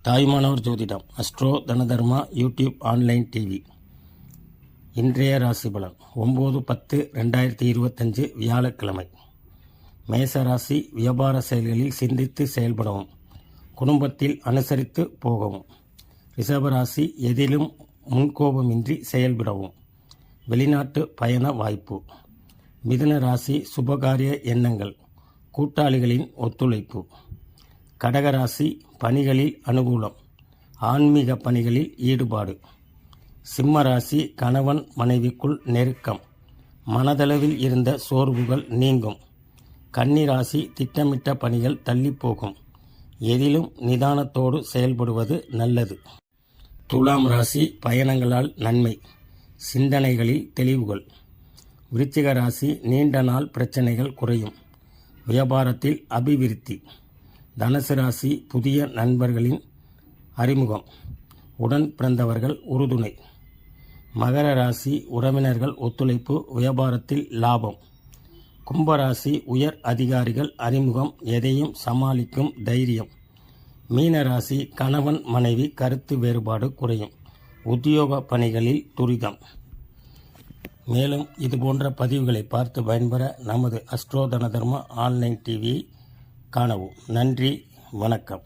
தாய்மானவர் ஜோதிடம் astro தனதர்மா YouTube online TV. இன்றைய ராசி பலன் 9/10/2025 வியாழக்கிழமை. மேச ராசி வியாபார செயல்களில் சிந்தித்து செயல்படவும், குடும்பத்தில் அனுசரித்து போகவும். ரிஷபராசி எதிலும் முன்கோபமின்றி செயல்படவும், வெளிநாட்டு பயண வாய்ப்பு. மிதுன ராசி சுபகாரிய எண்ணங்கள், கூட்டாளிகளின் ஒத்துழைப்பு. கடகராசி பணிகளில் அனுகூலம், ஆன்மீக பணிகளில் ஈடுபாடு. சிம்மராசி கணவன் மனைவிக்குள் நெருக்கம், மனதளவில் இருந்த சோர்வுகள் நீங்கும். கன்னிராசி திட்டமிட்ட பணிகள் தள்ளிப்போகும், எதிலும் நிதானத்தோடு செயல்படுவது நல்லது. துலாம் ராசி பயணங்களால் நன்மை, சிந்தனைகளில் தெளிவுகள். விருச்சிக ராசி நீண்ட நாள் பிரச்சனைகள் குறையும், வியாபாரத்தில் அபிவிருத்தி. தனுசு ராசி புதிய நண்பர்களின் அறிமுகம், உடன் பிறந்தவர்கள் உறுதுணை. மகர ராசி உறவினர்கள் ஒத்துழைப்பு, வியாபாரத்தில் லாபம். கும்பராசி உயர் அதிகாரிகள் அறிமுகம், எதையும் சமாளிக்கும் தைரியம். மீனராசி கணவன் மனைவி கருத்து வேறுபாடு குறையும், உத்தியோக பணிகளில் துரிதம். மேலும் இதுபோன்ற பதிவுகளை பார்த்து பயன்பெற நமது அஸ்ட்ரோ தனதர்மா ஆன்லைன் டிவியை காணவும். நன்றி, வணக்கம்.